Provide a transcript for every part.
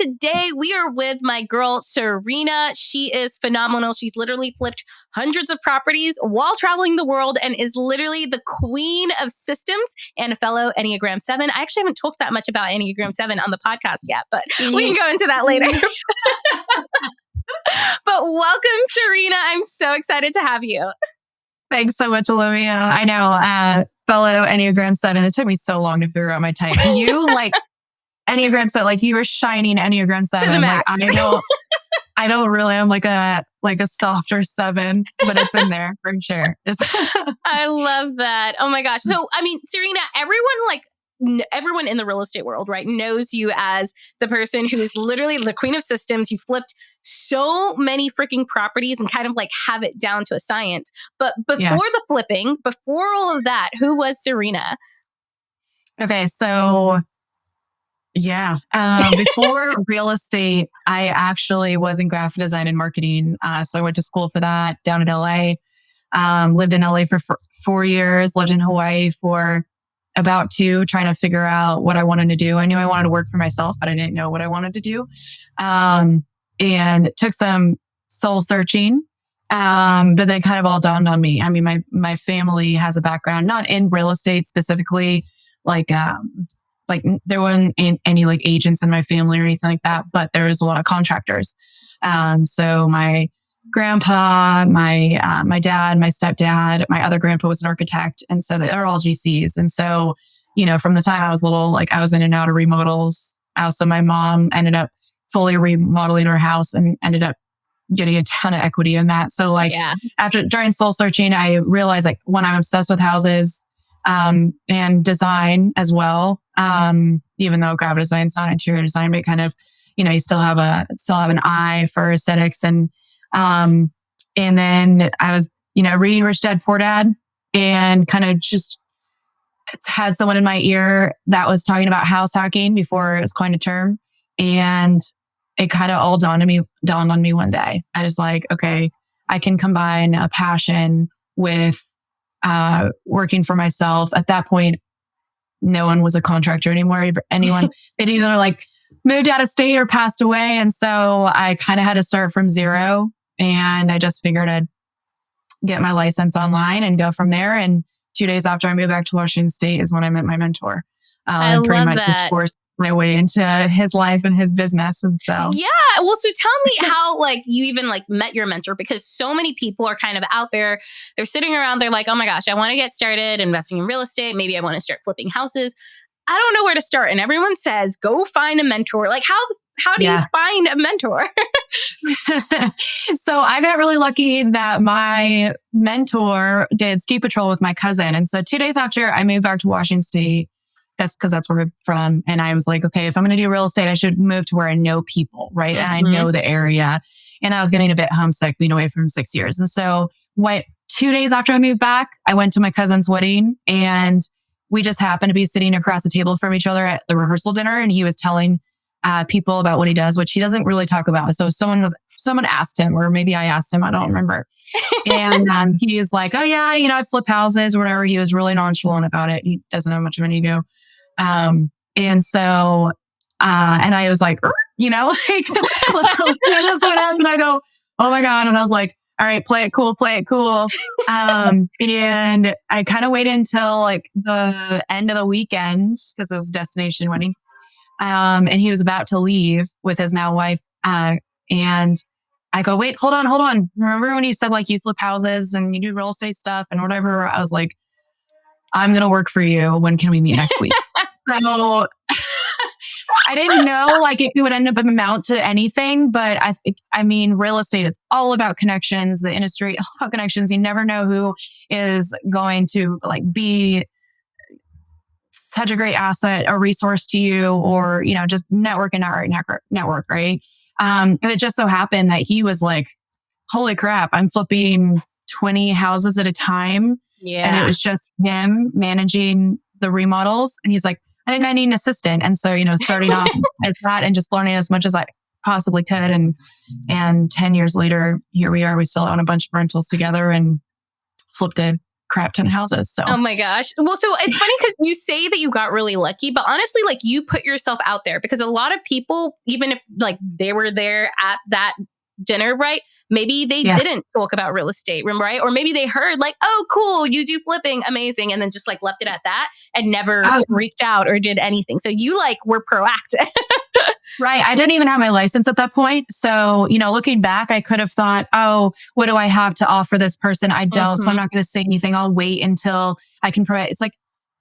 today we are with my girl, Serena. She is phenomenal. She's literally flipped hundreds of properties while traveling the world and is literally the queen of systems and a fellow Enneagram 7. I actually haven't talked that much about Enneagram 7 on the podcast yet, but we can go into that later. But welcome, Serena. I'm so excited to have you. Thanks so much, Olivia. I know, fellow Enneagram 7. It took me so long to figure out my type. You like Enneagram 7, like you were shining Enneagram 7. To the max. Like, I don't really. I'm like a softer 7, but it's in there for sure. I love that. Oh my gosh. So, I mean, Serena, everyone in the real estate world, right, knows you as the person who is literally the queen of systems. You flipped so many freaking properties and kind of like have it down to a science. But before the flipping, before all of that, who was Serena? Okay, so before real estate, I actually was in graphic design and marketing. So I went to school for that down in LA. Lived in LA for 4 years, lived in Hawaii for about 2, trying to figure out what I wanted to do. I knew I wanted to work for myself, but I didn't know what I wanted to do. And it took some soul searching. But then kind of all dawned on me. I mean, my family has a background, not in real estate specifically, like there weren't any like agents in my family or anything like that, but there was a lot of contractors. So my grandpa, my dad, my stepdad, my other grandpa was an architect. And so they're all GCs. And so, you know, from the time I was little, like I was in and out of remodels. Also, my mom ended up fully remodeling her house and ended up getting a ton of equity in that. So like during soul searching, I realized like when I'm obsessed with houses, and design as well. Even though graphic design is not interior design, but kind of, you know, you still have an eye for aesthetics. And then I was, you know, reading Rich Dad, Poor Dad and kind of just had someone in my ear that was talking about house hacking before it was coined a term. And it kind of all dawned on me one day. I was like, okay, I can combine a passion with working for myself. At that point, no one was a contractor anymore. Anyone, they'd either like moved out of state or passed away. And so I kind of had to start from zero. And I just figured I'd get my license online and go from there. And 2 days after I moved back to Washington State is when I met my mentor. I pretty love much that. just forced my way into his life and his business. And so, yeah. Well, so tell me how like you even like met your mentor, because so many people are kind of out there. They're sitting around. They're like, oh my gosh, I want to get started investing in real estate. Maybe I want to start flipping houses. I don't know where to start. And everyone says, go find a mentor. Like how do you find a mentor? So I got really lucky that my mentor did ski patrol with my cousin. And so 2 days after I moved back to Washington State, that's because that's where I'm from. And I was like, okay, if I'm going to do real estate, I should move to where I know people, right? And I know the area. And I was getting a bit homesick being away from 6 years. And so 2 days after I moved back, I went to my cousin's wedding and we just happened to be sitting across the table from each other at the rehearsal dinner. And he was telling people about what he does, which he doesn't really talk about. So someone asked him, or maybe I asked him, I don't remember. And he was like, oh yeah, you know, I flip houses or whatever. He was really nonchalant about it. He doesn't have much of an ego. And so, and I was like, you know, like, just went up and I go, oh my God. And I was like, all right, play it cool. And I kind of waited until like the end of the weekend because it was a destination wedding. And he was about to leave with his now wife. And I go, wait, hold on. Remember when you said like you flip houses and you do real estate stuff and whatever? I was like, I'm going to work for you. When can we meet next week? So I didn't know like if it would end up amount to anything, but I mean, real estate is all about connections. The industry, all about connections. You never know who is going to like be such a great asset, a resource to you, or, you know, just network, right? And it just so happened that he was like, holy crap, I'm flipping 20 houses at a time. Yeah. And it was just him managing the remodels. And he's like, I think I need an assistant. And so, you know, starting off as that and just learning as much as I possibly could. And 10 years later, here we are. We still own a bunch of rentals together and flipped a crap ton of houses. So, oh my gosh. Well, so it's funny because you say that you got really lucky, but honestly, like you put yourself out there because a lot of people, even if like they were there at that dinner, right? Maybe they didn't talk about real estate, right? Or maybe they heard like, oh, cool, you do flipping, amazing. And then just like left it at that and never reached out or did anything. So you like were proactive. Right. I didn't even have my license at that point. So, looking back, I could have thought, oh, what do I have to offer this person? I don't. So I'm not going to say anything. I'll wait until I can provide. It's like,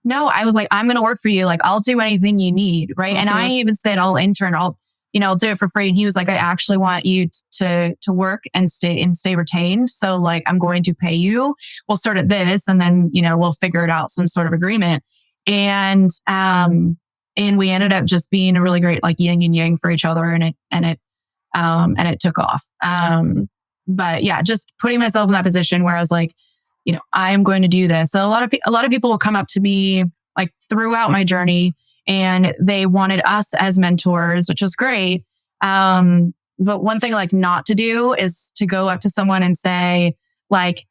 no, I was like, I'm going to work for you. Like, I'll do anything you need. Right. And I even said, I'll intern. I'll do it for free. And he was like, I actually want you to work and stay retained. So like, I'm going to pay you. It start at this and then, we'll figure it out, some sort of agreement. And we ended up just being a really great like yin and yang for each other. And it took off. But yeah, just putting myself in that position where I was like, I am going to do this. So a lot of people will come up to me like throughout my journey and they wanted us as mentors, which was great. But one thing like not to do is to go up to someone and say like,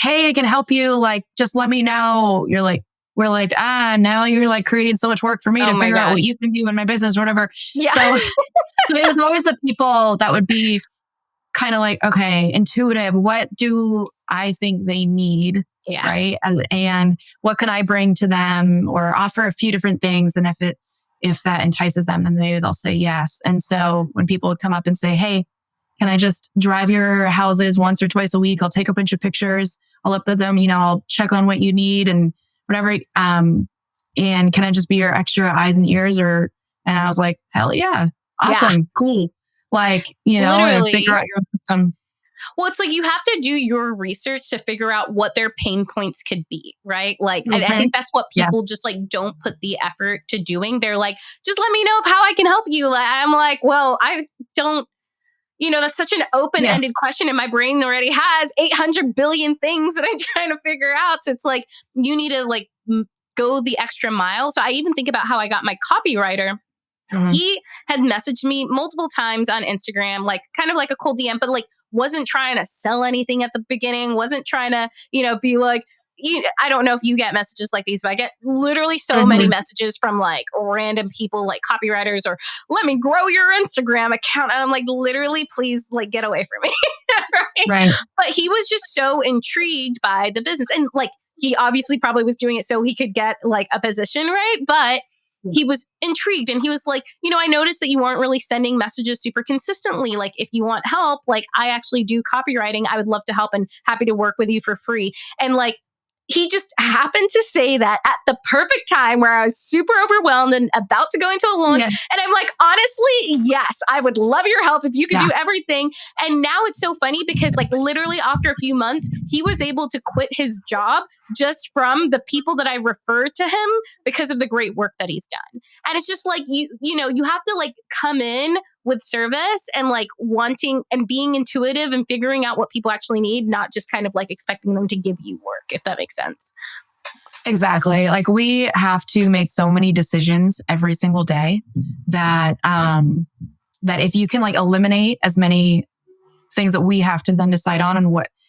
hey, I can help you. Like, just let me know. We're like, now you're like creating so much work for me to figure out what you can do in my business or whatever. Yeah. So it was always the people that would be kind of like, okay, intuitive. What do I think they need? Yeah. Right. And what can I bring to them or offer a few different things? And if that entices them, then they'll say yes. And so when people would come up and say, hey, can I just drive your houses once or twice a week? I'll take a bunch of pictures. I'll upload them. I'll check on what you need and whatever. And can I just be your extra eyes and ears? And I was like, hell yeah. Awesome. Cool. Like, and figure out your system. Well, it's like you have to do your research to figure out what their pain points could be, right? Like, I think that's what people just like don't put the effort to doing. They're like, just let me know how I can help you. Like, I'm like, well, I don't, that's such an open-ended question. And my brain already has 800 billion things that I'm trying to figure out. So it's like, you need to like go the extra mile. So I even think about how I got my copywriter. He had messaged me multiple times on Instagram, like kind of like a cold DM, but like wasn't trying to sell anything at the beginning, wasn't trying to, be like, I don't know if you get messages like these, but I get literally so many messages from like random people, like copywriters, or let me grow your Instagram account. And I'm like, literally, please like get away from me. Right? But he was just so intrigued by the business. And like, he obviously probably was doing it so he could get like a position, right? But he was intrigued and he was like, I noticed that you weren't really sending messages super consistently. Like if you want help, like I actually do copywriting. I would love to help and happy to work with you for free. And like, he just happened to say that at the perfect time where I was super overwhelmed and about to go into a launch. Yeah. And I'm like, honestly, yes, I would love your help if you could do everything. And now it's so funny because like literally after a few months, he was able to quit his job just from the people that I referred to him because of the great work that he's done. And it's just like, you have to like come in with service and like wanting and being intuitive and figuring out what people actually need, not just kind of like expecting them to give you work, if that makes sense. Exactly. Like we have to make so many decisions every single day that if you can like eliminate as many things that we have to then decide on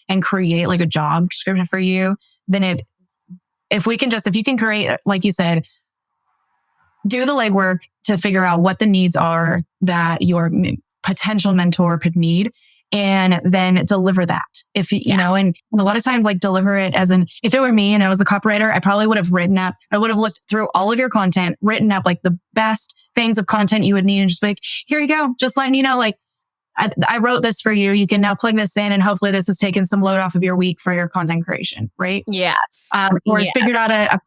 and create like a job description for you, then if you can create, like you said, do the legwork to figure out what the needs are that your potential mentor could need, and then deliver that. If you know, and a lot of times like deliver it if it were me and I was a copywriter, I probably would have looked through all of your content, written up like the best things of content you would need and just like, here you go. Just letting you know, like, I wrote this for you. You can now plug this in and hopefully this has taken some load off of your week for your content creation, right? Yes. Or figured out a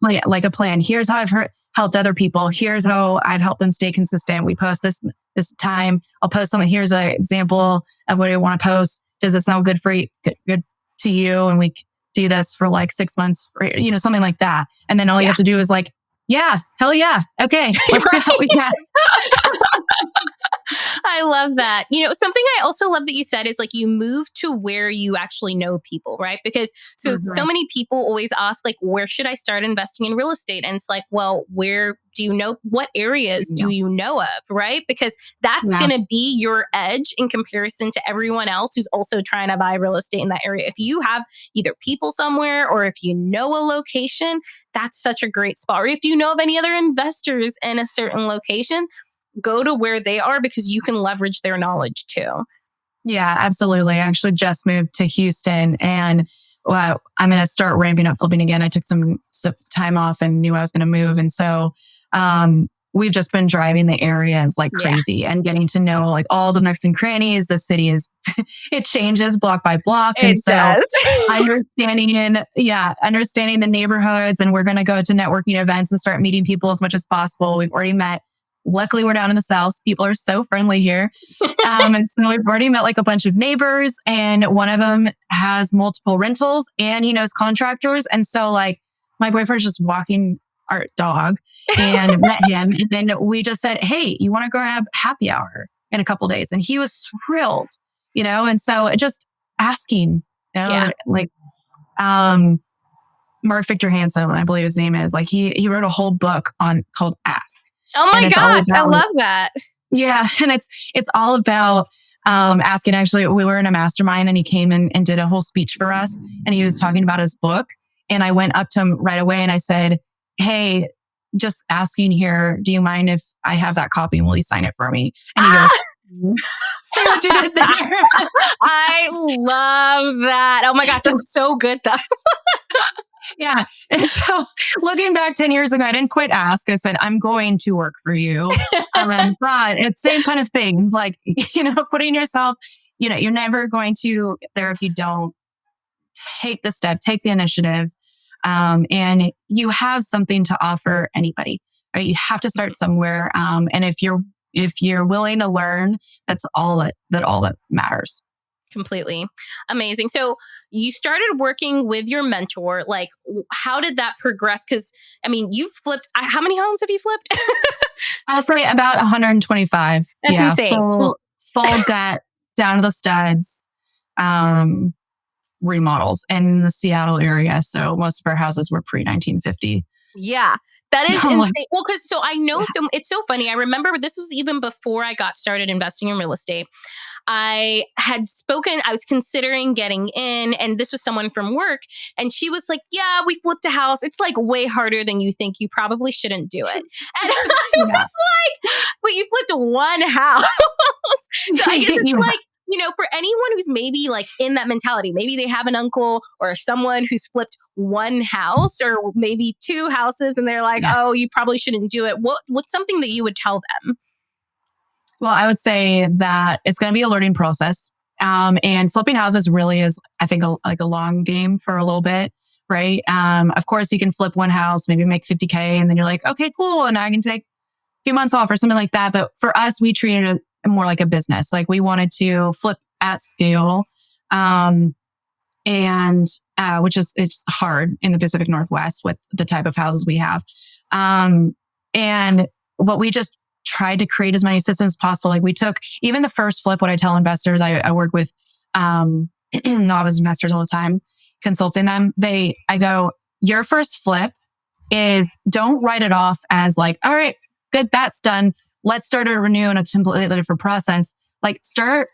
plan. Here's how I've helped other people. Here's how I've helped them stay consistent. We post this time. I'll post something. Here's an example of what I want to post. Does it sound good for you? Good to you? And we do this for like 6 months, or, something like that. And then all you have to do is like, yeah, hell yeah. Okay. Let's do what we can. I love that. Something I also love that you said is like you move to where you actually know people, right? Because so Mhm. many people always ask like, where should I start investing in real estate? And it's like, well, where do you know, what areas do Yeah. you know of, right? Because that's Yeah. going to be your edge in comparison to everyone else who's also trying to buy real estate in that area. If you have either people somewhere or if you know a location, that's such a great spot. Or if you know of any other investors in a certain location, go to where they are because you can leverage their knowledge too. Yeah, absolutely. I actually just moved to Houston and I'm going to start ramping up flipping again. I took some time off and knew I was going to move. And so we've just been driving the areas like Yeah. crazy and getting to know like all the nooks and crannies. The city is, it changes block by block. And It does. understanding the neighborhoods. And we're going to go to networking events and start meeting people as much as possible. We've already met. Luckily, we're down in the South. People are so friendly here. And so we've already met like a bunch of neighbors, and one of them has multiple rentals and he knows contractors. And so like my boyfriend's just walking our dog and met him. And then we just said, hey, you want to grab happy hour in a couple of days? And he was thrilled, and so just asking, like, Mark Victor Hansen, I believe his name is, like he wrote a whole book called Ask. Oh my gosh, I love that. Yeah. And it's all about asking. Actually, we were in a mastermind and he came in and did a whole speech for us. And he was talking about his book. And I went up to him right away and I said, hey, just asking here, do you mind if I have that copy and will you sign it for me? And he goes, say what you did there. I love that. Oh my gosh, that's so good though. Yeah. And so looking back 10 years ago, I didn't quite ask. I said, I'm going to work for you. But it's same kind of thing. Like, putting yourself, you're never going to get there if you don't take the step, take the initiative. And you have something to offer anybody, right? You have to start somewhere. And if you're willing to learn, that's all that matters. Completely. Amazing. So you started working with your mentor. Like, how did that progress? Because, you've flipped. How many homes have you flipped? I'll say about 125. That's insane. Full gut, down to the studs, remodels in the Seattle area. So most of our houses were pre-1950. Yeah. That is insane. Well, because I know it's so funny. I remember this was even before I got started investing in real estate. I was considering getting in, and this was someone from work, and she was like, yeah, we flipped a house. It's like way harder than you think. You probably shouldn't do it. And I was like, wait, you flipped one house? So I guess it's like, for anyone who's maybe like in that mentality, maybe they have an uncle or someone who's flipped one house or maybe two houses and they're like, oh, you probably shouldn't do it. What's something that you would tell them? Well, I would say that it's going to be a learning process. And flipping houses really is, I think, a long game for a little bit, right? Of course, you can flip one house, maybe make 50K, and then you're like, okay, cool. And I can take a few months off or something like that. But for us, we treated it more like a business. Like we wanted to flip at scale. Which is, it's hard in the Pacific Northwest with the type of houses we have. And what we just tried to create as many systems as possible. Like we took even the first flip, what I tell investors, I work with, novice investors all the time, consulting them. I go, your first flip is don't write it off as like, all right, good, that's done. Let's start a renew in a completely different process. Like start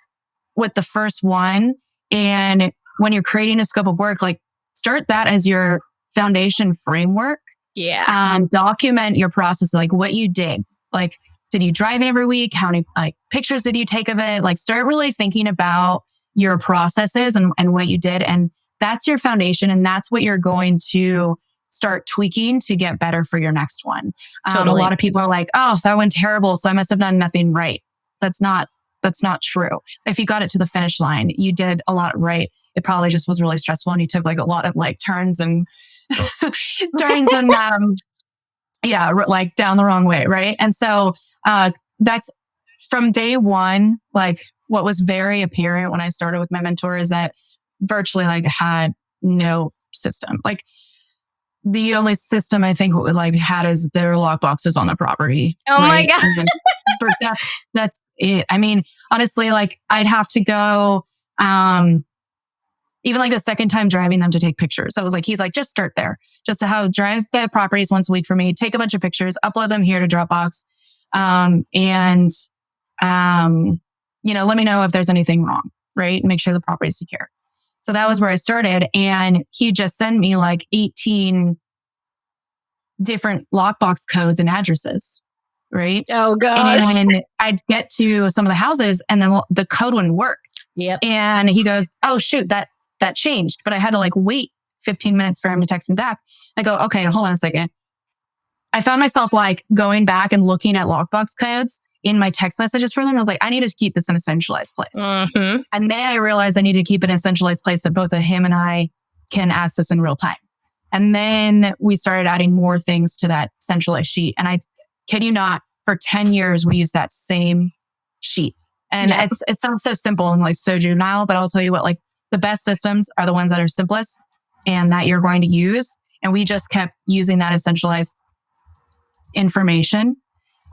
with the first one. And when you're creating a scope of work, like start that as your foundation framework. Yeah. Document your process, like what you did. Like, did you drive it every week? How many like pictures did you take of it? Like start really thinking about your processes and what you did. And that's your foundation. And that's what you're going to start tweaking to get better for your next one. Totally. A lot of people are like, oh, that went terrible, so I must have done nothing right. That's not true. If you got it to the finish line, you did a lot right. It probably just was really stressful and you took like a lot of like turns and like down the wrong way. Right. And so, that's from day one. Like what was very apparent when I started with my mentor is that virtually like had no system. Like the only system I think like had is their lock boxes on the property. Oh right? my God. that's it. I mean, honestly, like I'd have to go, even like the second time driving them to take pictures. I was like, he's like, just start there, just to drive the properties once a week for me, take a bunch of pictures, upload them here to Dropbox. Let me know if there's anything wrong, right? Make sure the property is secure. So that was where I started. And he just sent me like 18 different lockbox codes and addresses, right? Oh gosh. And I'd get to some of the houses and then the code wouldn't work. Yep. And he goes, oh shoot, that changed. But I had to like wait 15 minutes for him to text me back. I go, okay, hold on a second. I found myself like going back and looking at lockbox codes in my text messages for them. I was like, I need to keep this in a centralized place. Mm-hmm. And then I realized I need to keep it in a centralized place that both of him and I can access in real time. And then we started adding more things to that centralized sheet. And I kid you not, for 10 years, we used that same sheet. And it sounds so simple and like so juvenile, but I'll tell you what, like the best systems are the ones that are simplest and that you're going to use. And we just kept using that as centralized information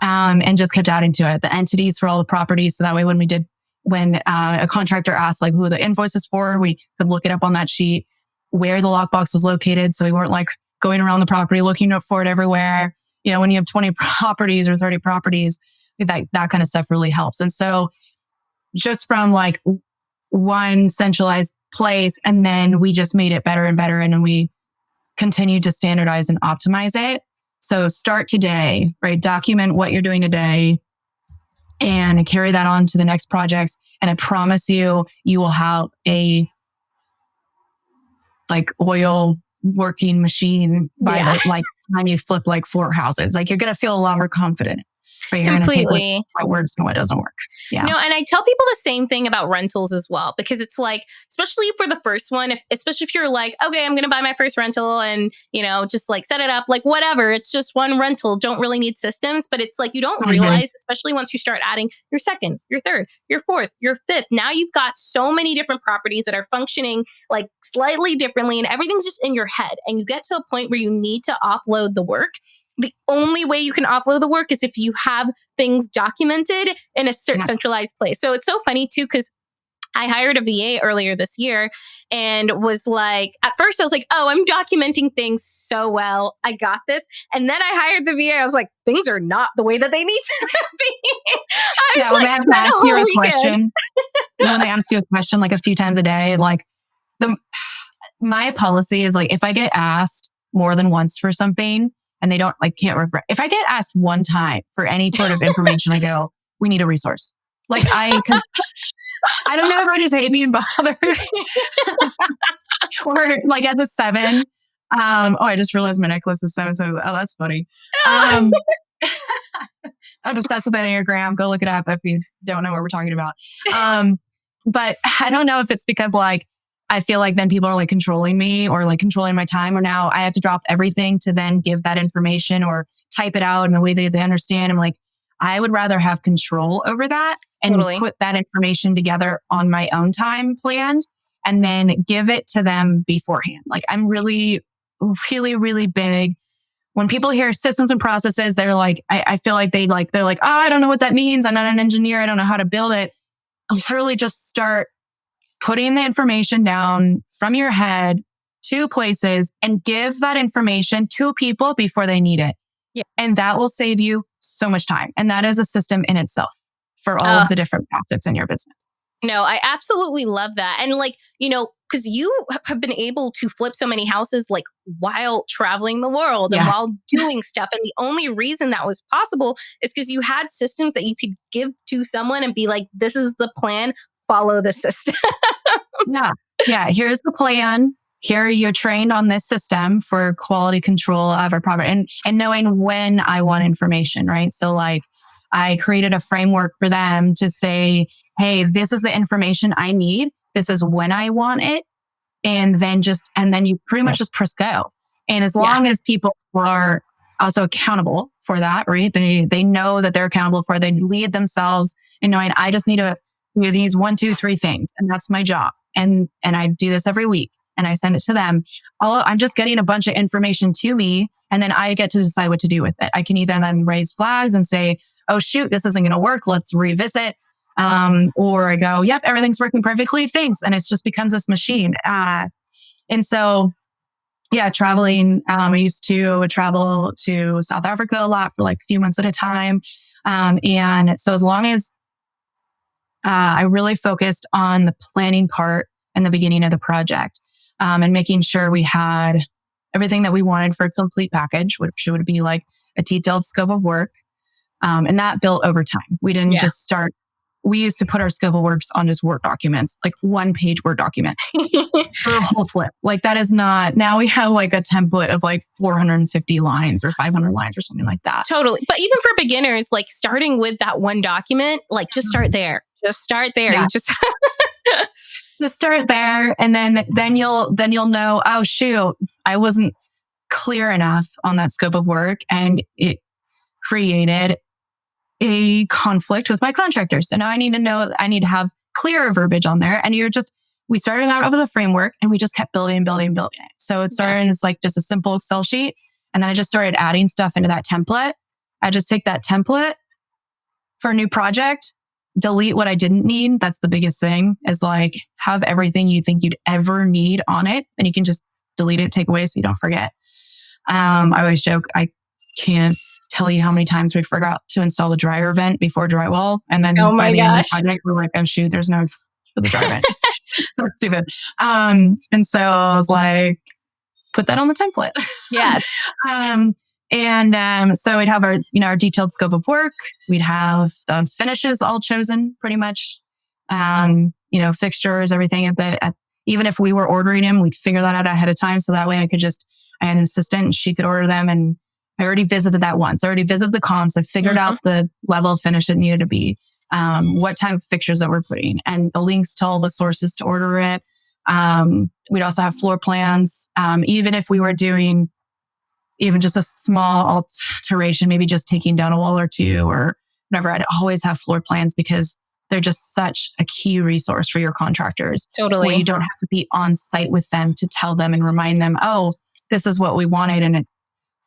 and just kept adding to it. The entities for all the properties. So that way when a contractor asked like who the invoice is for, we could look it up on that sheet, where the lockbox was located. So we weren't like going around the property looking for it everywhere. You know, when you have 20 properties or 30 properties, that kind of stuff really helps. And so just from like one centralized place, and then we just made it better and better. And then we continued to standardize and optimize it. So start today, right? Document what you're doing today and carry that on to the next projects. And I promise you, you will have a like oil working machine by the like time you flip like 4 houses. Like you're going to feel a lot more confident. But you're Completely. Going to take my words to what doesn't work. Yeah. No, and I tell people the same thing about rentals as well, because it's like, especially for the first one, especially if you're like, okay, I'm going to buy my first rental and, just like set it up, like whatever. It's just one rental. Don't really need systems, but it's like, you don't realize, especially once you start adding your second, your third, your fourth, your fifth. Now you've got so many different properties that are functioning like slightly differently and everything's just in your head. And you get to a point where you need to offload the work. The only way you can offload the work is if you have things documented in a centralized place. So it's so funny too, because I hired a VA earlier this year and was like, at first I was like, oh, I'm documenting things so well. I got this. And then I hired the VA. I was like, things are not the way that they need to be. When they have to ask you a question, when they ask you a question like a few times a day, like my policy is like, if I get asked more than once for something, and they don't can't refer. If I get asked one time for any sort of information, I go, we need a resource. Like I don't know if I just hate being bothered. Or like as a 7. I just realized my necklace is 7. So that's funny. I'm obsessed with Enneagram. Go look it up if you don't know what we're talking about. But I don't know if it's because like I feel like then people are like controlling me or like controlling my time, or now I have to drop everything to then give that information or type it out in a way that they understand. I'm like, I would rather have control over that and put that information together on my own time planned and then give it to them beforehand. Like I'm really, really, really big. When people hear systems and processes, they're like, I feel like they're like, oh, I don't know what that means. I'm not an engineer. I don't know how to build it. Literally just start putting the information down from your head to places and give that information to people before they need it. Yeah. And that will save you so much time. And that is a system in itself for all of the different facets in your business. No, I absolutely love that. And like, because you have been able to flip so many houses like while traveling the world and while doing stuff. And the only reason that was possible is because you had systems that you could give to someone and be like, this is the plan. Follow the system. Yeah. Here's the plan. Here you're trained on this system for quality control of our property and knowing when I want information, right? So like I created a framework for them to say, hey, this is the information I need. This is when I want it. And then you pretty much just press go. And as long as people are also accountable for that, right? They know that they're accountable for it. They lead themselves in knowing I just need to do these 1, 2, 3 things. And that's my job. And I do this every week and I send it to them. I'm just getting a bunch of information to me And then I get to decide what to do with it. I can either then raise flags and say, oh, shoot, this isn't going to work. Let's revisit. Or I go, yep, everything's working perfectly. Thanks. And it just becomes this machine. And so, yeah, traveling, I used to travel to South Africa a lot for like a few months at a time. And so as long as I really focused on the planning part in the beginning of the project, and making sure we had everything that we wanted for a complete package, which would be like a detailed scope of work. And that built over time. We didn't just start. We used to put our scope of works on just Word documents, like 1-page Word document for a whole flip. Like that is not, now we have like a template of like 450 lines or 500 lines or something like that. Totally. But even for beginners, like starting with that one document, like just start there. Just start there. Yeah. You just start there. And then you'll know, oh shoot, I wasn't clear enough on that scope of work. And it created a conflict with my contractors. So now I need to know, I need to have clearer verbiage on there. And we started out with a framework and we just kept building it. So it started as like just a simple Excel sheet. And then I just started adding stuff into that template. I just take that template for a new project, delete what I didn't need. That's the biggest thing, is like have everything you think you'd ever need on it. And you can just delete it, take away so you don't forget. I always joke, I can't tell you how many times we forgot to install the dryer vent before drywall. And then by the end of the project, we're like, oh shoot, there's no for the dryer vent. That's stupid. And so I was like, put that on the template. Yes. So we'd have our detailed scope of work. We'd have the finishes all chosen pretty much. Fixtures, everything. Even if we were ordering them, we'd figure that out ahead of time. So that way I had an assistant and she could order them. And I already visited that once. I already visited the comps. I figured out the level of finish it needed to be, what type of fixtures that we're putting, and the links to all the sources to order it. We'd also have floor plans. Even if we were doing even just a small alteration, maybe just taking down a wall or two or whatever, I'd always have floor plans because they're just such a key resource for your contractors. Totally. Where you don't have to be on site with them to tell them and remind them, oh, this is what we wanted. And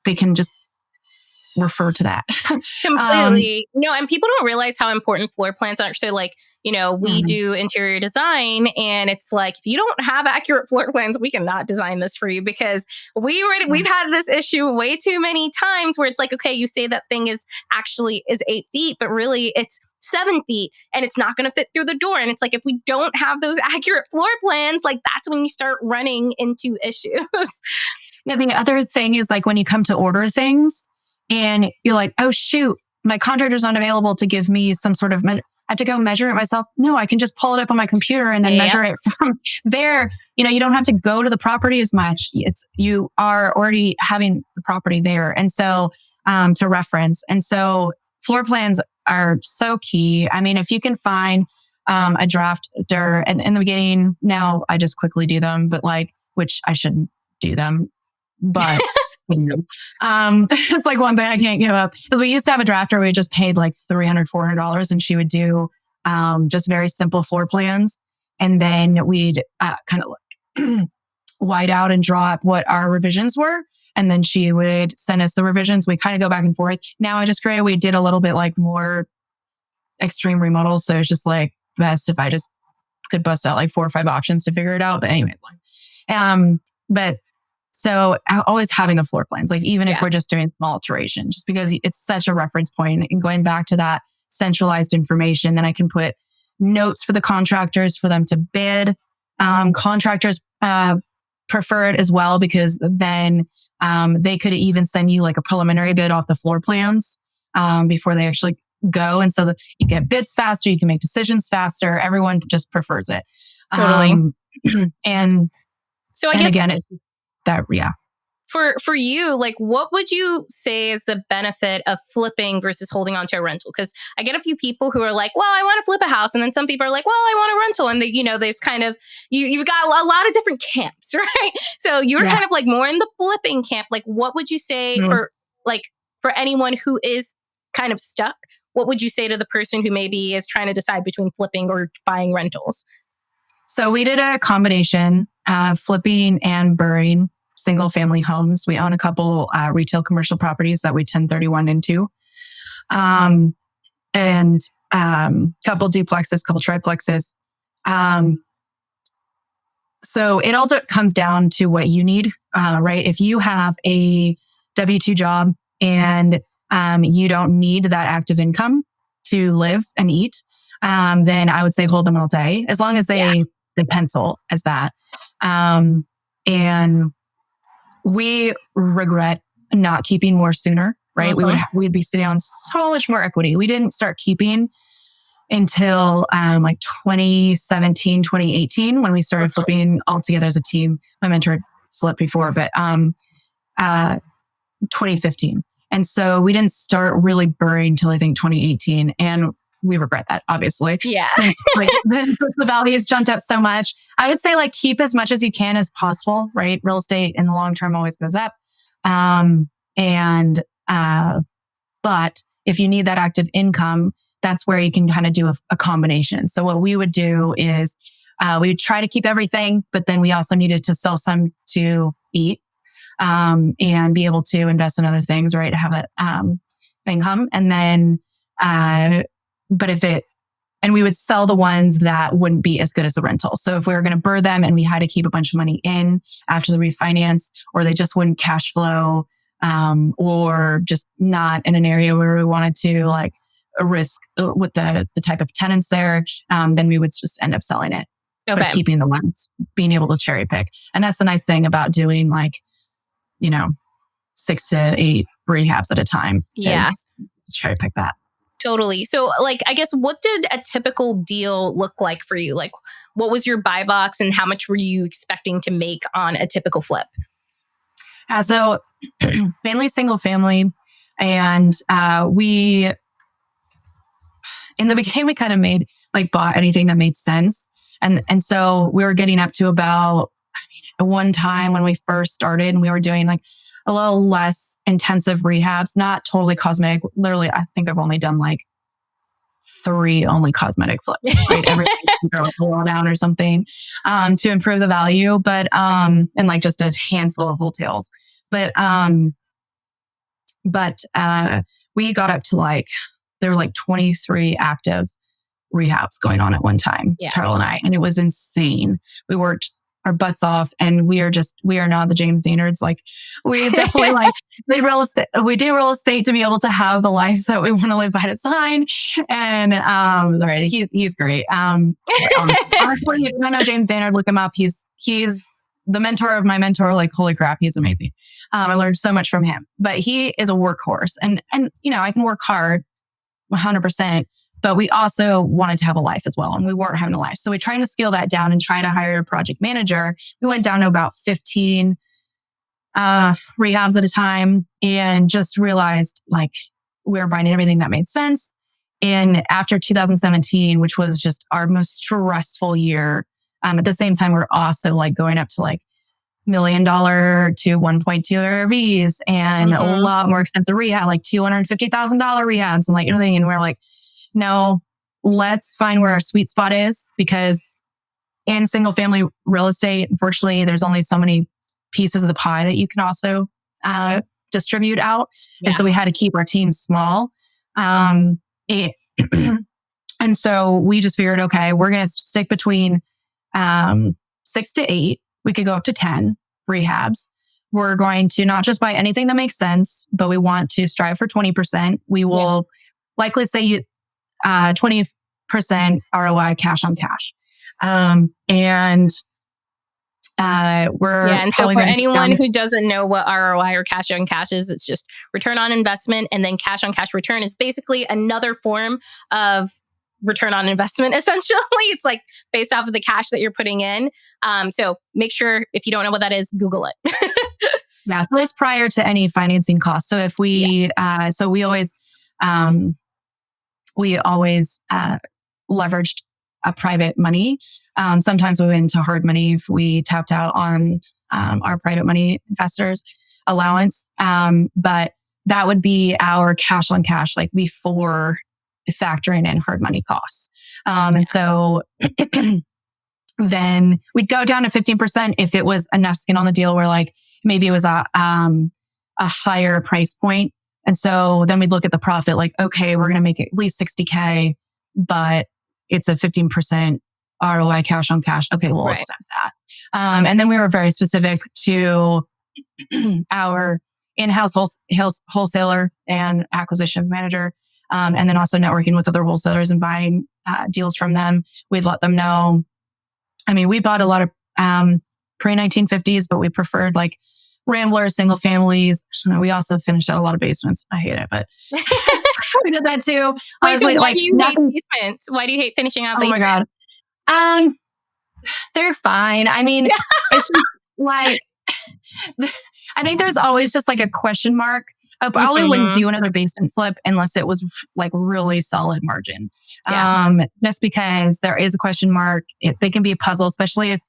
they can just refer to that. Completely. And people don't realize how important floor plans are. So like, we do interior design, and it's like, if you don't have accurate floor plans, we cannot design this for you, because we've had this issue way too many times where it's like, okay, you say that thing is 8 feet, but really it's 7 feet and it's not going to fit through the door. And it's like, if we don't have those accurate floor plans, like that's when you start running into issues. Yeah. The other thing is like when you come to order things and you're like, oh shoot, my contractor's not available to give me some sort of, I have to go measure it myself. No, I can just pull it up on my computer and then measure it from there. You don't have to go to the property as much. You are already having the property there. And so, to reference. And so floor plans are so key. I mean, if you can find, a drafter, and in the beginning, now I just quickly do them, but which I shouldn't do them, but it's like one thing I can't give up, because we used to have a drafter. We just paid like $300, $400, and she would do just very simple floor plans, and then we'd kind of white out and draw up what our revisions were, and then she would send us the revisions. We kind of go back and forth. Now I just created, we did a little bit like more extreme remodel, so it's just like best if I just could bust out like 4 or 5 options to figure it out. But anyway, so always having the floor plans, like even if we're just doing small alteration, just because it's such a reference point, and going back to that centralized information, then I can put notes for the contractors for them to bid. Contractors prefer it as well, because then they could even send you like a preliminary bid off the floor plans before they actually go. And so you get bids faster, you can make decisions faster. Everyone just prefers it. Totally. So I guess again, it's that, For you, like, what would you say is the benefit of flipping versus holding on to a rental? Because I get a few people who are like, well, I want to flip a house. And then some people are like, well, I want a rental. And there's kind of, you've got a lot of different camps, right? So you're kind of like more in the flipping camp. Like, what would you say for anyone who is kind of stuck? What would you say to the person who maybe is trying to decide between flipping or buying rentals? So we did a combination of flipping and burring. single family homes. We own a couple retail commercial properties that we 1031 into. And couple duplexes, couple triplexes. So it all comes down to what you need, right? If you have a W-2 job and you don't need that active income to live and eat, then I would say hold them all day, as long as they pencil as that. And we regret not keeping more sooner, right? We'd be sitting on so much more equity. We didn't start keeping until like 2017, 2018, when we started flipping all together as a team. My mentor had flipped before, but 2015. And so we didn't start really burning till I think 2018. And we regret that, obviously. Yeah. Since the values jumped up so much. I would say like keep as much as you can as possible, right? Real estate in the long term always goes up. But if you need that active income, that's where you can kind of do a combination. So what we would do is we would try to keep everything, but then we also needed to sell some to eat and be able to invest in other things, right? To have that income. And then, and we would sell the ones that wouldn't be as good as the rental. So if we were going to burn them and we had to keep a bunch of money in after the refinance, or they just wouldn't cash flow, or just not in an area where we wanted to like risk with the type of tenants there, then we would just end up selling it. Okay. But keeping the ones, being able to cherry pick. And that's the nice thing about doing 6 to 8 rehabs at a time. Yeah. Cherry pick that. Totally. So I guess what did a typical deal look like for you? Like what was your buy box and how much were you expecting to make on a typical flip? So mainly single family. And we, in the beginning, we kind of bought anything that made sense. And so we were getting up to about, one time when we first started and we were doing like a little less intensive rehabs, not totally cosmetic. Literally, I think I've only done like 3 only cosmetic flips, right? Everything to go a wall down or something, to improve the value, but, and like just a handful of wholesales. But we got up to there were 23 active rehabs going on at one time, Charles and I, and it was insane. We worked our butts off, and we are not the James Deanards. We definitely we do real estate to be able to have the lives that we want to live by design. And right, he's great. Honestly, if you don't know James Deanard, look him up. He's the mentor of my mentor. Holy crap, he's amazing. I learned so much from him. But he is a workhorse, and I can work hard, 100%. But we also wanted to have a life as well, and we weren't having a life. So we tried to scale that down and try to hire a project manager. We went down to about 15 rehabs at a time, and just realized we were buying everything that made sense. And after 2017, which was just our most stressful year, at the same time, we're also going up to $1 million to 1.2 RVs and a lot more expensive rehab, $250,000 rehabs and everything. And we're no, let's find where our sweet spot is, because in single family real estate, unfortunately, there's only so many pieces of the pie that you can also distribute out. Yeah. And so we had to keep our team small. And so we just figured, okay, we're going to stick between 6 to 8. We could go up to 10 rehabs. We're going to not just buy anything that makes sense, but we want to strive for 20%. We will likely say 20% ROI cash on cash. And so for anyone who doesn't know what ROI or cash on cash is, it's just return on investment, and then cash on cash return is basically another form of return on investment. Essentially, it's based off of the cash that you're putting in. So make sure, if you don't know what that is, Google it. Yeah, so it's prior to any financing costs. So if we, we always leveraged a private money. Sometimes we went into hard money if we tapped out on our private money investors allowance. But that would be our cash on cash, before factoring in hard money costs. And so then we'd go down to 15% if it was enough skin on the deal where like maybe it was a higher price point. And so then we'd look at the profit like, okay, we're going to make at least 60K, but it's a 15% ROI cash on cash. Okay, we'll accept that. And then we were very specific to our in-house wholesaler and acquisitions manager. And then also networking with other wholesalers and buying deals from them. We'd let them know. I mean, we bought a lot of pre-1950s, but we preferred like ramblers, single families. We also finished out a lot of basements. I hate it, but we did that too. Wait, so why do you hate basements? Why do you hate finishing out basements? Oh my God. They're fine. I mean, it's just like, I think there's always just like a question mark. I probably wouldn't do another basement flip unless it was like really solid margin. Just because there is a question mark. They can be a puzzle, especially if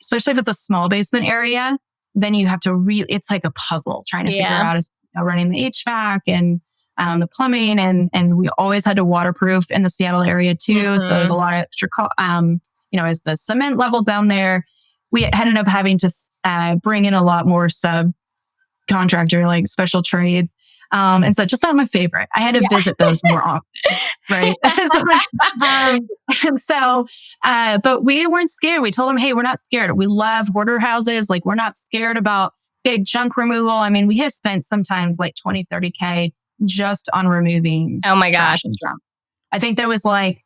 it's a small basement area. Then you have to it's like a puzzle trying to figure out running the HVAC and the plumbing, and we always had to waterproof in the Seattle area too. So there's a lot of extra, as the cement level down there, we ended up having to bring in a lot more subcontractor, like special trades. And so just not my favorite. I had to visit those more often, right? But we weren't scared. We told them, hey, we're not scared. We love hoarder houses. Like, we're not scared about big junk removal. I mean, we have spent sometimes like 20, 30K just on removing. Oh my gosh. I think there was I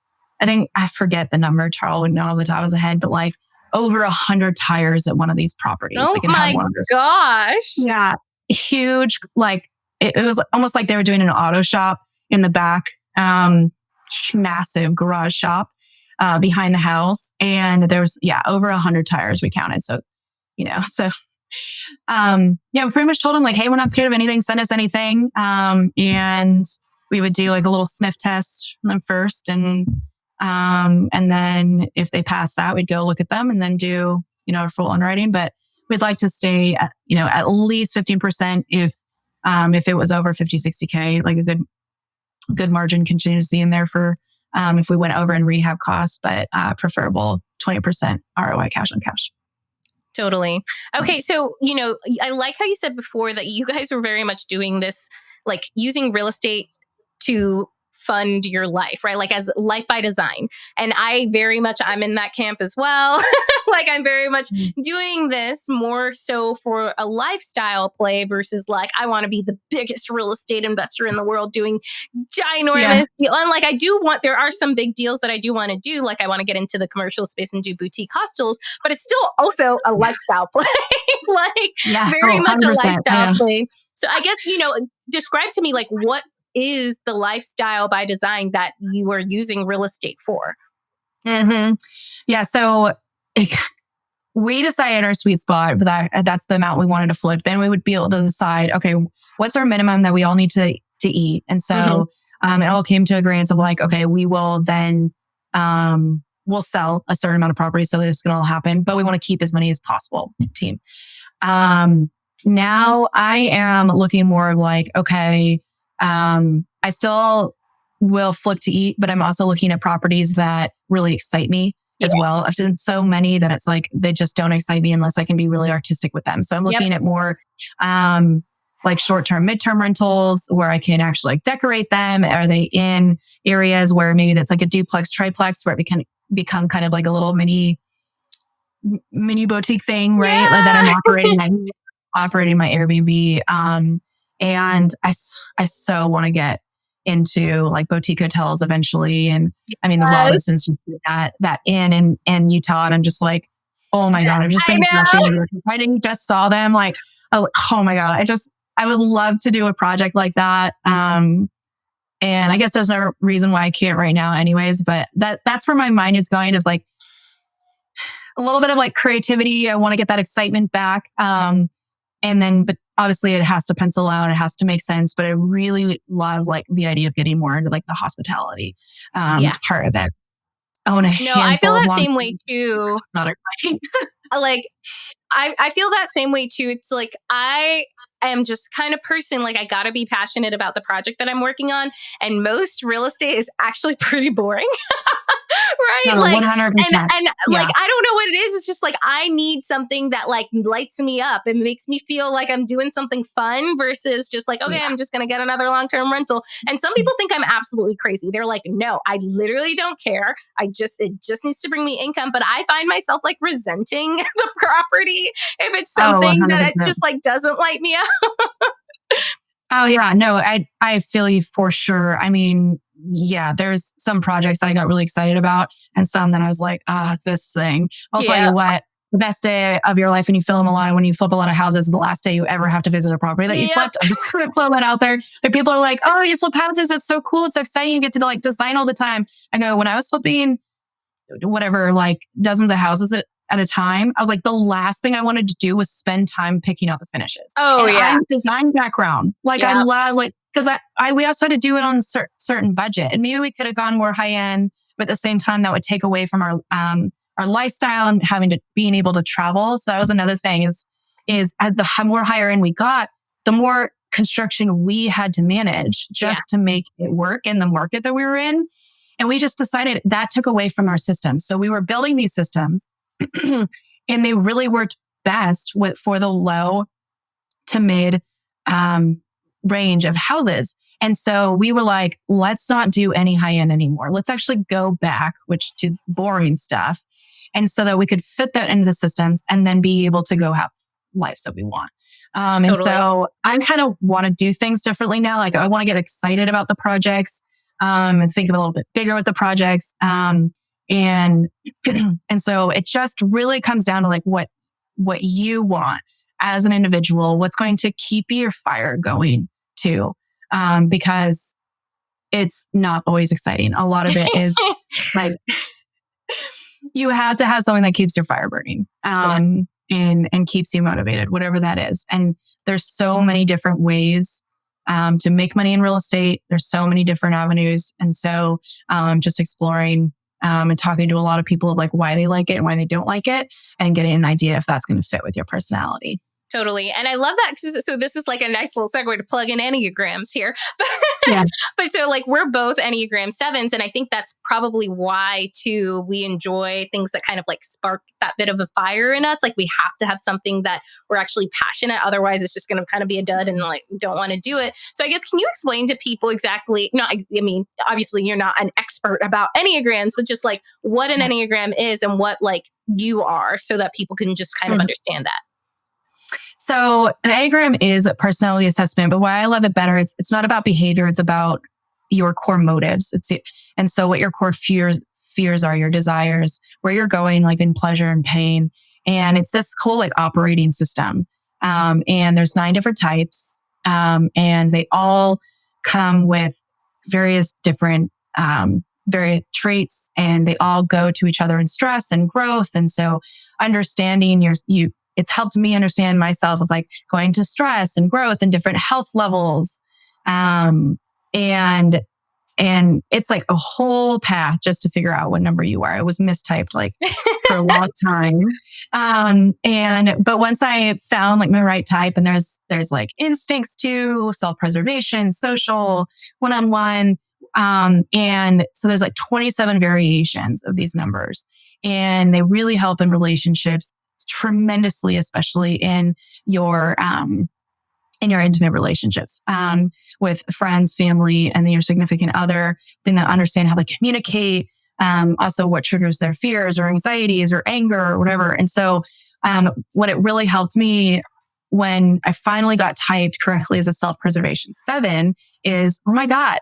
forget the number. Charles would know off the top of his head, but like over 100 tires at one of these properties. Oh my gosh. Yeah. Huge, like it was almost like they were doing an auto shop in the back, massive garage shop behind the house. And there was, over 100 tires we counted. So, we pretty much told them like, hey, we're not scared of anything. Send us anything. And we would do like a little sniff test on them first. And then if they passed that, we'd go look at them and then do, a full underwriting. But we'd like to stay at, at least 15% if it was over 50, 60K, like a good margin contingency in there for if we went over in rehab costs, but preferable 20% ROI cash on cash. Totally. Okay. So, I like how you said before that you guys were very much doing this, like using real estate to fund your life, right? Like as life by design. And I'm in that camp as well. Like I'm very much doing this more so for a lifestyle play versus like, I want to be the biggest real estate investor in the world doing ginormous deal. And like, there are some big deals that I do want to do. Like I want to get into the commercial space and do boutique hostels, but it's still also a lifestyle play. Very much a lifestyle play. So I guess, describe to me like what is the lifestyle by design that you are using real estate for? Mm-hmm. Yeah. So we decided our sweet spot, but that's the amount we wanted to flip. Then we would be able to decide, okay, what's our minimum that we all need to eat? And so it all came to agreement of like, okay, we will then, we'll sell a certain amount of property so this can all happen, but we want to keep as many as possible, team. Now I am looking more of like, okay, I still will flip to eat, but I'm also looking at properties that really excite me as well. I've done so many that it's like, they just don't excite me unless I can be really artistic with them. So I'm looking at more, like short-term, midterm rentals where I can actually like decorate them. Are they in areas where maybe that's like a duplex, triplex where it can become kind of like a little mini boutique thing, right? Yeah. Like that I'm operating my Airbnb. And I so want to get into like boutique hotels eventually. And I mean, the Robinsons just did that in Utah. And I'm just like, oh my God, I've just been watching. I didn't just saw them like, oh my God. I would love to do a project like that. And I guess there's no reason why I can't right now anyways, but that's where my mind is going, is like a little bit of like creativity. I want to get that excitement back. But obviously it has to pencil out. It has to make sense. But I really love like the idea of getting more into like the hospitality part of it. I feel that same way too. It's not exciting. Like I feel that same way too. It's like am just kind of person, like I got to be passionate about the project that I'm working on. And most real estate is actually pretty boring. Right? No, Like, 100%. and Yeah. like, I don't know what it is. It's just like, I need something that like lights me up and makes me feel like I'm doing something fun versus just like, okay, Yeah. I'm just going to get another long-term rental. And some people think I'm absolutely crazy. They're like, no, I literally don't care. It just needs to bring me income. But I find myself like resenting the property if it's something that it 100%. just like doesn't light me up. Oh yeah, no, I feel you for sure. I mean, yeah, there's some projects that I got really excited about and some that I was like, this thing. I'll tell you what, the best day of your life when you film a lot, when you flip a lot of houses, is the last day you ever have to visit a property that you flipped. I'm just going to throw that out there. But people are like, oh, you flip houses. It's so cool. It's so exciting. You get to like design all the time. I go, when I was flipping whatever, like dozens of houses at a time, I was like, the last thing I wanted to do was spend time picking out the finishes. Oh, and yeah. I have a design background. Like I love like, because we also had to do it on a certain budget, and maybe we could have gone more high end, but at the same time that would take away from our lifestyle and being able to travel. So that was another thing is at the more higher end we got, the more construction we had to manage just to make it work in the market that we were in. And we just decided that took away from our systems. So we were building these systems and they really worked best for the low to mid range of houses. And so we were like, let's not do any high end anymore. Let's actually go back, which to boring stuff. And so that we could fit that into the systems and then be able to go have lives that we want. And so I kind of want to do things differently now. Like I want to get excited about the projects, and think of a little bit bigger with the projects. And so it just really comes down to like what you want as an individual, what's going to keep your fire going too. Because it's not always exciting. A lot of it is like, you have to have something that keeps your fire burning, and keeps you motivated, whatever that is. And there's so many different ways to make money in real estate. There's so many different avenues. And so just exploring and talking to a lot of people of like why they like it and why they don't like it, and getting an idea if that's going to fit with your personality. Totally. And I love that. So this is like a nice little segue to plug in Enneagrams here. But so like we're both Enneagram 7s. And I think that's probably why too, we enjoy things that kind of like spark that bit of a fire in us. Like we have to have something that we're actually passionate. Otherwise it's just going to kind of be a dud and like, don't want to do it. So I guess, can you explain to people exactly, I mean, obviously you're not an expert about Enneagrams, but just like what an Enneagram is and what like you are, so that people can just kind of understand that. So an Enneagram is a personality assessment, but why I love it better, it's not about behavior. It's about your core motives. And so what your core fears are, your desires, where you're going, like in pleasure and pain. And it's this whole like operating system. And there's 9 different types. And they all come with various different, various traits, and they all go to each other in stress and growth. And so understanding it's helped me understand myself of like going to stress and growth and different health levels. And it's like a whole path just to figure out what number you are. It was mistyped like for a long time. But once I found like my right type, and there's like instincts too, self-preservation, social, one-on-one. And so there's like 27 variations of these numbers, and they really help in relationships tremendously, especially in your intimate relationships, with friends, family, and then your significant other, being able to understand how they communicate, also what triggers their fears or anxieties or anger or whatever. And so, what it really helped me when I finally got typed correctly as a self-preservation 7 is, oh my God,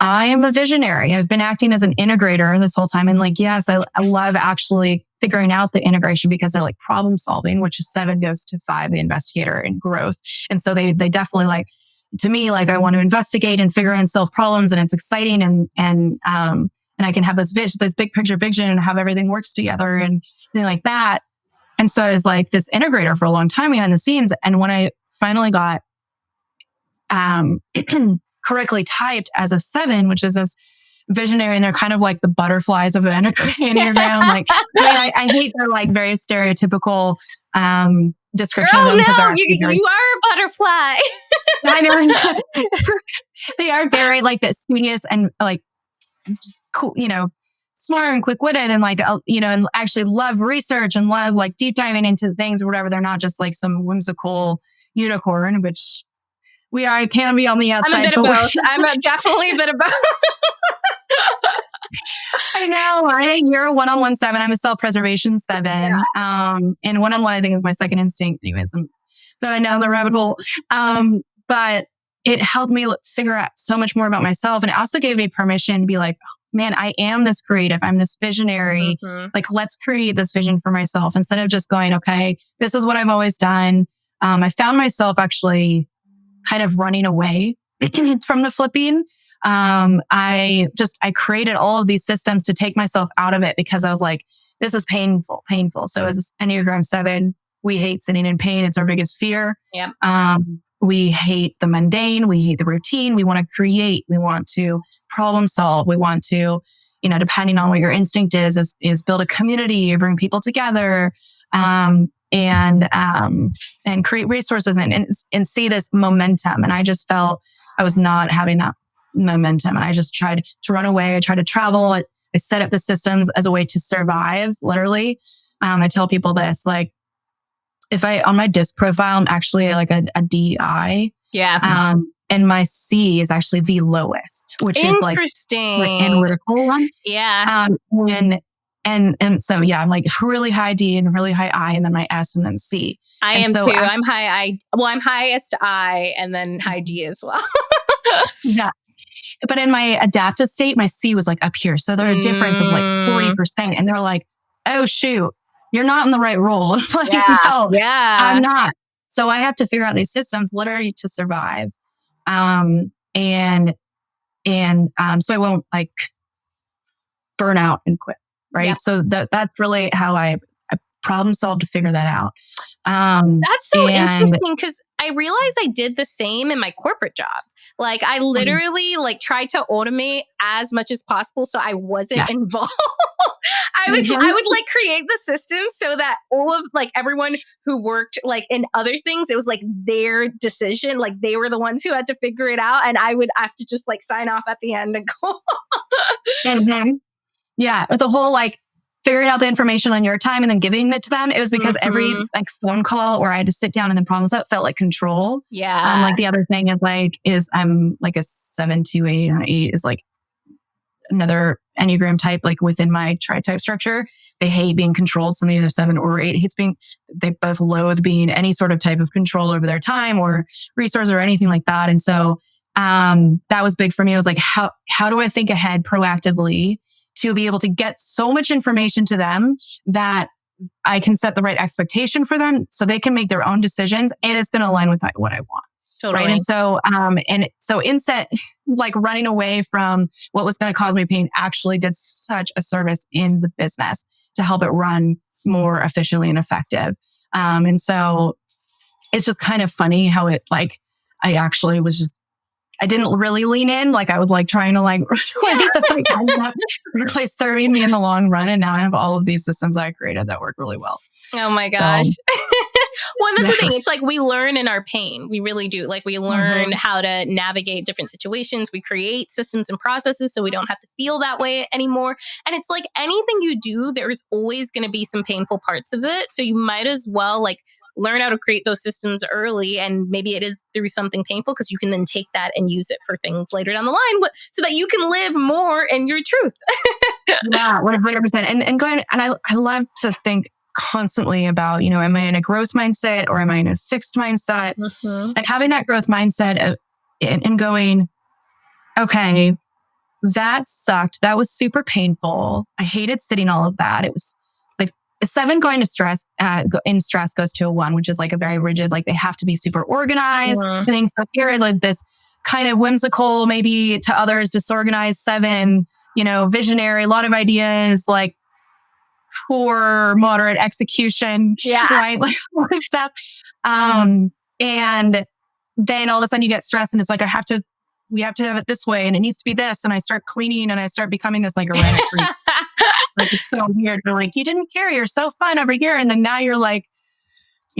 I am a visionary. I've been acting as an integrator this whole time. And like, yes, I love actually figuring out the integration, because I like problem solving, which is 7 goes to 5, the investigator and growth. And so they definitely like, to me, like I want to investigate and figure out solve problems, and it's exciting. And I can have this big picture vision and have everything works together and things like that. And so I was like this integrator for a long time behind the scenes. And when I finally got, correctly typed as a 7, which is this visionary, and they're kind of like the butterflies of the Enneagram. Like, I hate their like very stereotypical description Girl, of them because no, you are a butterfly. I know. They are very like that studious and like cool, smart and quick-witted and like, and actually love research and love like deep diving into things or whatever. They're not just like some whimsical unicorn, which can be on the outside. I'm a bit of both. Definitely a bit of both. I know. You're a 1-on-1 7. I'm a self-preservation 7. Yeah. And 1-on-1, I think, is my second instinct. Anyways, but I know the rabbit hole. But it helped me figure out so much more about myself. And it also gave me permission to be like, oh, man, I am this creative. I'm this visionary. Mm-hmm. Like, let's create this vision for myself instead of just going, okay, this is what I've always done. I found myself actually kind of running away from the flipping. I created all of these systems to take myself out of it because I was like, this is painful. So as an Enneagram 7, we hate sitting in pain. It's our biggest fear. Yep. We hate the mundane. We hate the routine. We want to create. We want to problem solve. We want to, depending on what your instinct is build a community or bring people together, and create resources and see this momentum. And I just felt I was not having that momentum. And I just tried to run away. I tried to travel. I set up the systems as a way to survive, literally. I tell people this, like, if on my DISC profile, I'm actually like a DI. Yeah. And my C is actually the lowest, which is like analytical one. Yeah. And so, yeah, I'm like really high D and really high I, and then my S and then C. I am too. I'm high I. Well, I'm highest I and then high D as well. Yeah. But in my adaptive state, my C was like up here. So there's a difference of like 40%. And they're like, oh, shoot, you're not in the right role. Like, no, I'm not. So I have to figure out these systems literally to survive. So I won't like burn out and quit. Right. Yeah. So that's really how I problem solved to figure that out. That's so interesting because I realized I did the same in my corporate job. Like I literally like tried to automate as much as possible so I wasn't involved. I would like create the system so that all of like everyone who worked like in other things, it was like their decision. Like they were the ones who had to figure it out, and I would have to just like sign off at the end and go. Yeah, with the whole like figuring out the information on your time and then giving it to them. It was because every like phone call where I had to sit down and then problem solve felt like control. Yeah. Like the other thing is I'm like a 7, 2, 8, and 8 is like another Enneagram type, like within my tri-type structure. They hate being controlled. So either 7 or 8 they both loathe being any sort of type of control over their time or resource or anything like that. And so that was big for me. I was like, how do I think ahead proactively to be able to get so much information to them that I can set the right expectation for them so they can make their own decisions and it's going to align with what I want. Totally. Right. And so instead, like running away from what was going to cause me pain actually did such a service in the business to help it run more efficiently and effective. And so it's just kind of funny how it like, I didn't really lean in. Like I was like trying to like, really serving me in the long run. And now I have all of these systems I created that work really well. Oh my gosh. Well, that's the thing. It's like we learn in our pain. We really do. Like we learn how to navigate different situations. We create systems and processes so we don't have to feel that way anymore. And it's like anything you do, there's always going to be some painful parts of it. So you might as well like learn how to create those systems early. And maybe it is through something painful because you can then take that and use it for things later down the line so that you can live more in your truth. Yeah, 100%. And I love to think constantly about, am I in a growth mindset or am I in a fixed mindset? And having that growth mindset and going, okay, that sucked. That was super painful. I hated sitting all of that. It was like a 7 going to stress, in stress goes to a 1, which is like a very rigid, like they have to be super organized things. So here is like this kind of whimsical, maybe to others, disorganized 7, visionary, a lot of ideas, like poor, moderate execution, right? Like all this stuff. And then all of a sudden you get stressed and it's like, I have to we have to have it this way and it needs to be this. And I start cleaning and I start becoming this like erratic freak. Like, it's so weird. They're like, you didn't care. You're so fun over here. And then now you're like,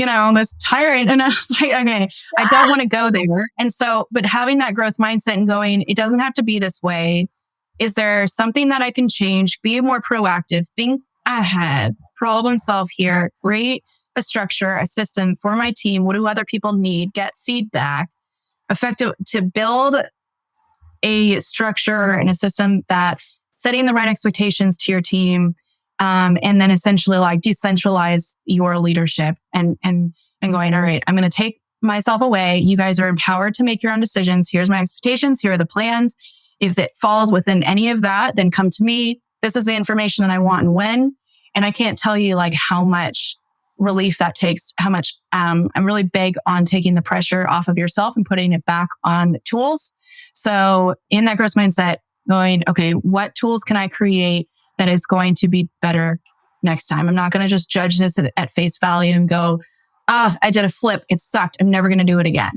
almost tired. And I was like, okay, I don't want to go there. And so, but having that growth mindset and going, it doesn't have to be this way. Is there something that I can change? Be more proactive, think ahead, problem solve here, create a structure, a system for my team. What do other people need? Get feedback, effective to build a structure and a system that setting the right expectations to your team. And then essentially like decentralize your leadership and going, all right, I'm going to take myself away. You guys are empowered to make your own decisions. Here's my expectations. Here are the plans. If it falls within any of that, then come to me. This is the information that I want and when. And I can't tell you like how much relief that takes, how much, I'm really big on taking the pressure off of yourself and putting it back on the tools. So in that growth mindset, going, okay, what tools can I create that is going to be better next time? I'm not going to just judge this at face value and go, I did a flip. It sucked. I'm never going to do it again.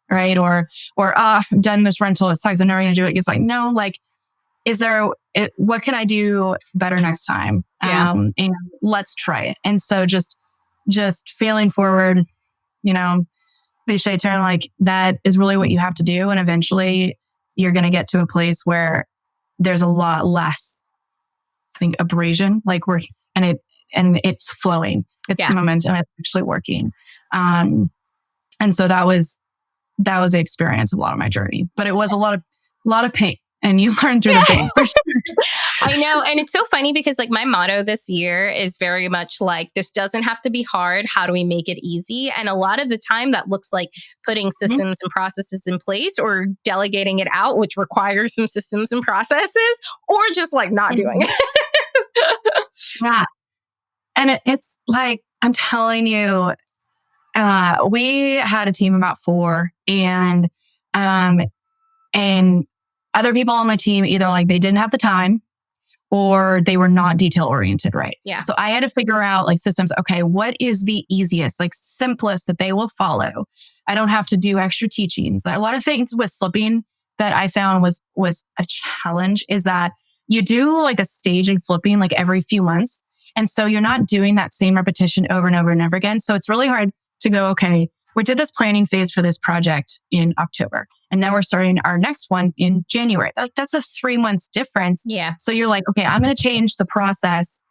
Right. Or I've done this rental. It sucks. I'm never going to do it. It's like, no, like, what can I do better next time? Yeah. And let's try it. And so just failing forward, cliche term, like that is really what you have to do. And eventually you're going to get to a place where there's a lot less, I think, abrasion, like and it's flowing. It's the momentum. It's actually working. And so that was the experience of a lot of my journey, but it was a lot of pain, and you learn through the pain. For sure. I know. And it's so funny because like my motto this year is very much like, this doesn't have to be hard. How do we make it easy? And a lot of the time that looks like putting systems and processes in place or delegating it out, which requires some systems and processes, or just like not doing it. Yeah. And it's like, I'm telling you, we had a team of about 4 and other people on my team, either like they didn't have the time or they were not detail oriented. Right. Yeah. So I had to figure out like systems. Okay. What is the easiest, like simplest that they will follow? I don't have to do extra teachings. A lot of things with flipping that I found was a challenge is that you do like a staging flipping like every few months. And so you're not doing that same repetition over and over and over again. So it's really hard to go, okay, we did this planning phase for this project in October. And now we're starting our next one in January. That's a 3 months difference. Yeah. So you're like, okay, I'm going to change the process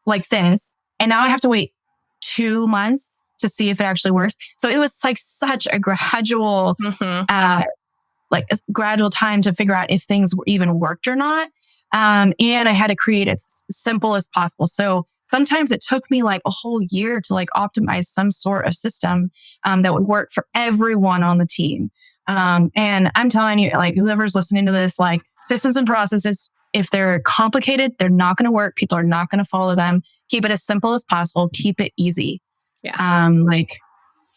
like this. And now I have to wait 2 months to see if it actually works. So it was like such a gradual, gradual time to figure out if things even worked or not. And I had to create it as simple as possible. So sometimes it took me like a whole year to like optimize some sort of system that would work for everyone on the team. And I'm telling you, like whoever's listening to this, like systems and processes, if they're complicated, they're not going to work. People are not going to follow them. Keep it as simple as possible. Keep it easy. Yeah. Like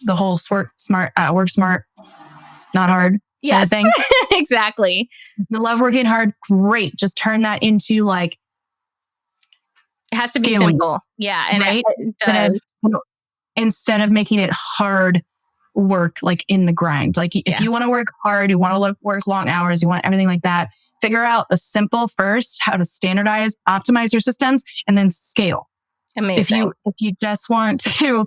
the whole work smart, not hard. Yes, thing. Exactly. You love working hard. Great. Just turn that into like, it has to be scaling. simple. Yeah. And right? it does. Instead of making it hard work, like in the grind. Like if you want to work hard, you want to work long hours, you want everything like that, figure out the simple first, how to standardize, optimize your systems, and then scale. Amazing. If you just want to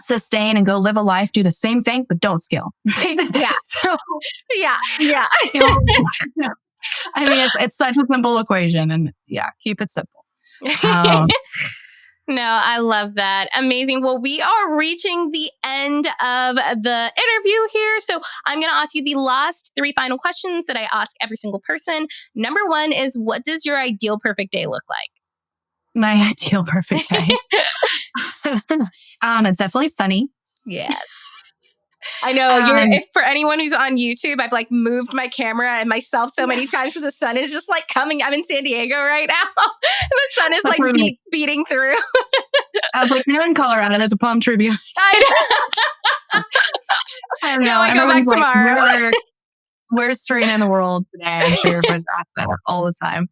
sustain and go live a life, do the same thing, but don't scale. Right? Yeah. So, yeah. I mean, it's such a simple equation, and keep it simple. No, I love that. Amazing. Well, we are reaching the end of the interview here. So I'm going to ask you the last 3 final questions that I ask every single person. Number 1 is, what does your ideal perfect day look like? My ideal perfect day. It's definitely sunny. Yeah. I know if for anyone who's on YouTube, I've like moved my camera and myself so many times because the sun is just like coming. I'm in San Diego right now. The sun is like beating through. I was like, you're in Colorado. There's a palm tree behind. I don't know. I go back tomorrow. Like, where's Serena in the world today? I'm sure your friends ask that all the time.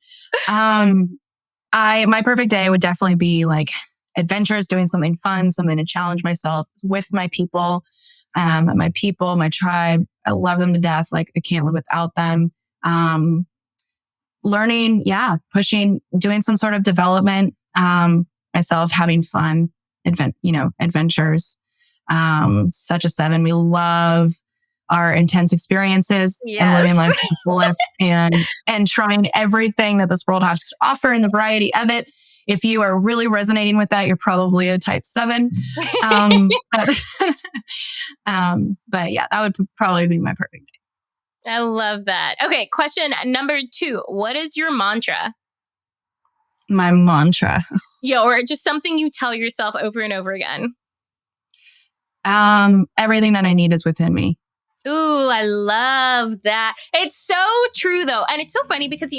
My perfect day would definitely be like adventures, doing something fun, something to challenge myself with my people. My tribe, I love them to death. Like I can't live without them. Learning, pushing, doing some sort of development, myself, having fun, adventures. Such a 7. We love our intense experiences and living life to the fullest and trying everything that this world has to offer and the variety of it. If you are really resonating with that, you're probably a type 7. But yeah, that would probably be my perfect day. I love that. Okay. Question number 2. What is your mantra? My mantra. Yeah. Or just something you tell yourself over and over again. Everything that I need is within me. Ooh, I love that. It's so true though. And it's so funny because,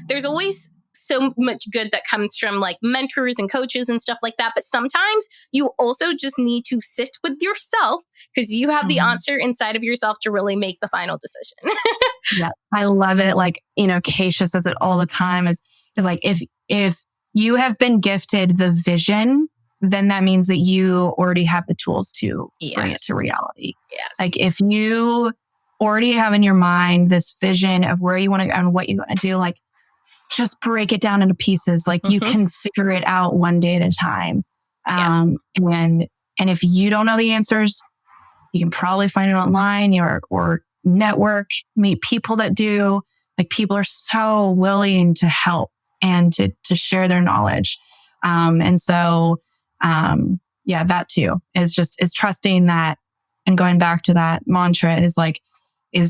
there's always so much good that comes from like mentors and coaches and stuff like that. But sometimes you also just need to sit with yourself because you have the answer inside of yourself to really make the final decision. Yeah, I love it. Like, Keisha says it all the time is like, if you have been gifted the vision, then that means that you already have the tools to bring it to reality. Yes. Like if you already have in your mind this vision of where you want to go and what you want to do, like just break it down into pieces. Like you can figure it out one day at a time. And if you don't know the answers, you can probably find it online or network, meet people that do. Like people are so willing to help and to share their knowledge. And so, that too is trusting that, and going back to that mantra is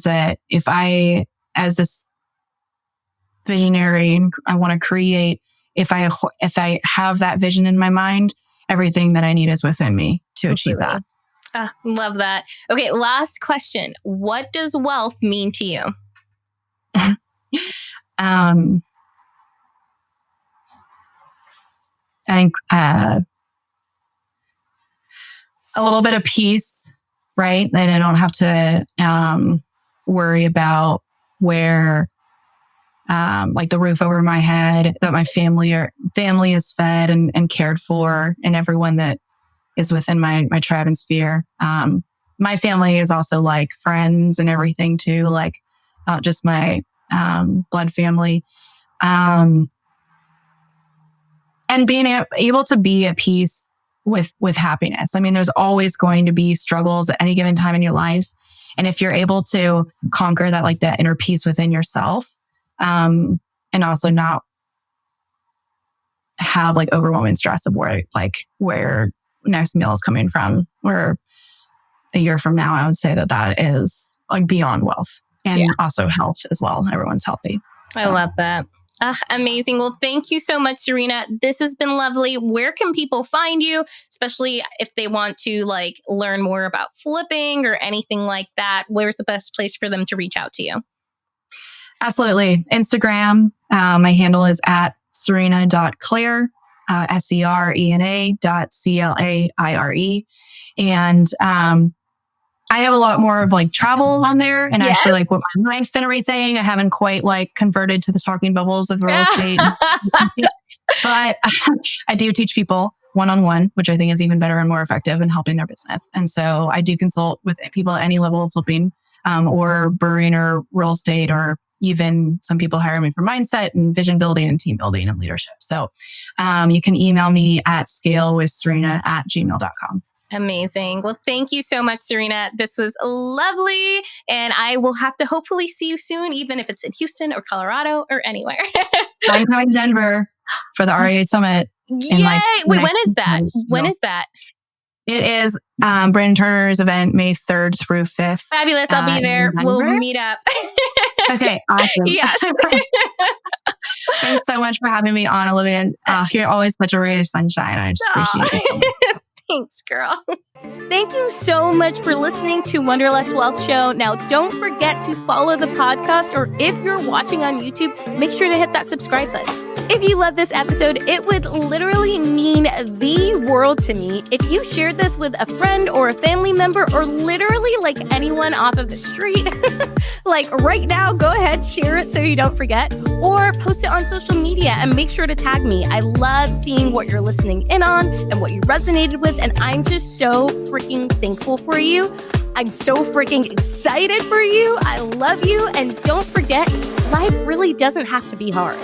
that if I, as this visionary, I want to create, if I have that vision in my mind, everything that I need is within me to achieve that. Love that. Okay. Last question. What does wealth mean to you? I think, a little bit of peace, right? That I don't have to worry about where, like the roof over my head, that my family is fed and cared for, and everyone that is within my tribe and sphere. My family is also like friends and everything too, like not just my blood family. And being able to be at peace with happiness. I mean, there's always going to be struggles at any given time in your life. And if you're able to conquer that, like that inner peace within yourself, and also not have like overwhelming stress of where next meal is coming from, where a year from now, I would say that is like beyond wealth and also health as well. Everyone's healthy. So. I love that. Amazing. Well, thank you so much, Serena. This has been lovely. Where can people find you, especially if they want to like learn more about flipping or anything like that? Where's the best place for them to reach out to you? Absolutely. Instagram. My handle is at serena.claire, serena.claire. And I have a lot more of like travel on there and actually like with my life and everything. I haven't quite like converted to the talking bubbles of real estate. But I do teach people one-on-one, which I think is even better and more effective in helping their business. And so I do consult with people at any level of flipping or brewing or real estate, or even some people hire me for mindset and vision building and team building and leadership. So you can email me at scalewithserena@gmail.com. Amazing. Well, thank you so much, Serena. This was lovely. And I will have to hopefully see you soon, even if it's in Houston or Colorado or anywhere. I'm coming to Denver for the REA Summit. Yay! Wait, when is that? When is that? It is Brandon Turner's event, May 3rd through 5th. Fabulous. I'll be there. We'll meet up. Okay, awesome. Yes. Thanks so much for having me on, Olivia. You're always such a ray of sunshine. I just appreciate it so much. Thanks, girl. Thank you so much for listening to Wonderlust Wealth Show. Now, don't forget to follow the podcast, or if you're watching on YouTube, make sure to hit that subscribe button. If you love this episode, it would literally mean the world to me if you shared this with a friend or a family member or literally like anyone off of the street. Like right now, go ahead, share it so you don't forget, or post it on social media and make sure to tag me. I love seeing what you're listening in on and what you resonated with, and I'm just so freaking thankful for you. I'm so freaking excited for you. I love you, and don't forget, life really doesn't have to be hard.